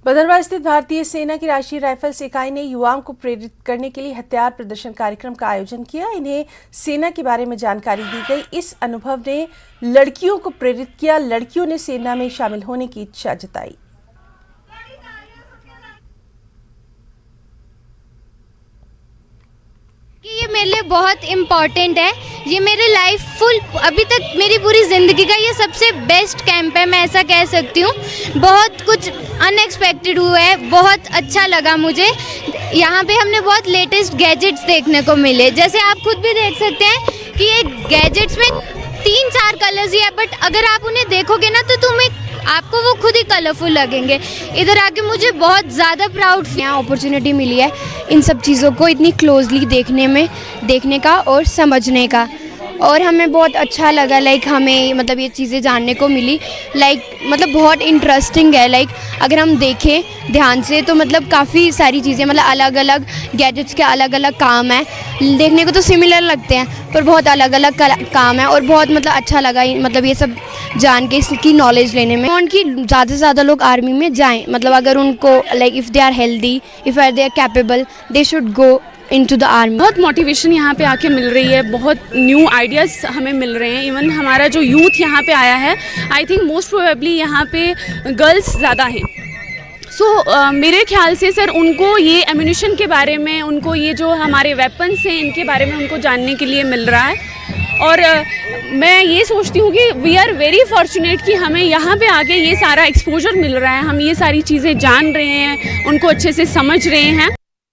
भदरवाह स्थित भारतीय सेना की राष्ट्रीय राइफल्स इकाई ने युवाओं को प्रेरित करने के लिए हथियार प्रदर्शन कार्यक्रम का आयोजन किया। इन्हें सेना के बारे में जानकारी दी गई। इस अनुभव ने लड़कियों को प्रेरित किया। लड़कियों ने सेना में शामिल होने की इच्छा जताई। कि ये मेरे लिए बहुत इम्पॉर्टेंट है। ये मेरे लाइफ फुल अभी तक मेरी पूरी ज़िंदगी का ये सबसे बेस्ट कैंप है, मैं ऐसा कह सकती हूँ। बहुत कुछ अनएक्सपेक्टेड हुआ है, बहुत अच्छा लगा मुझे। यहाँ पे हमने बहुत लेटेस्ट गैजेट्स देखने को मिले। जैसे आप खुद भी देख सकते हैं कि ये गैजेट्स में 3-4 कलर्स ही है, बट अगर आप उन्हें देखोगे ना तो आपको वो खुद ही कलरफुल लगेंगे। इधर आके मुझे बहुत ज़्यादा प्राउड अपॉर्चुनिटी मिली है इन सब चीज़ों को इतनी क्लोजली देखने का और समझने का, और हमें बहुत अच्छा लगा। हमें मतलब ये चीज़ें जानने को मिली। मतलब बहुत इंटरेस्टिंग है। अगर हम देखें ध्यान से तो मतलब काफ़ी सारी चीज़ें, मतलब अलग अलग गैजेट्स के अलग अलग काम है। देखने को तो सिमिलर लगते हैं पर बहुत अलग अलग काम है, और बहुत मतलब अच्छा लगा मतलब ये सब जान के, इसकी नॉलेज लेने में। उनकी ज़्यादा से ज़्यादा लोग आर्मी में जाएं। मतलब अगर उनको if they are healthy, if they are capable, they should go into the army. बहुत मोटिवेशन यहाँ पे आके मिल रही है, बहुत न्यू आइडियाज़ हमें मिल रहे हैं। इवन हमारा जो यूथ यहाँ पे आया है, आई थिंक मोस्ट प्रोबेबली यहाँ पे गर्ल्स ज़्यादा हैं। सो मेरे ख्याल से सर उनको ये एम्यूनिशन के बारे में, उनको ये जो हमारे वेपन्स हैं इनके बारे में उनको जानने के लिए मिल रहा है। और मैं ये सोचती हूँ कि वी आर वेरी फॉर्चुनेट कि हमें यहाँ पे आके ये सारा एक्सपोजर मिल रहा है। हम ये सारी चीज़ें जान रहे हैं, उनको अच्छे से समझ रहे हैं।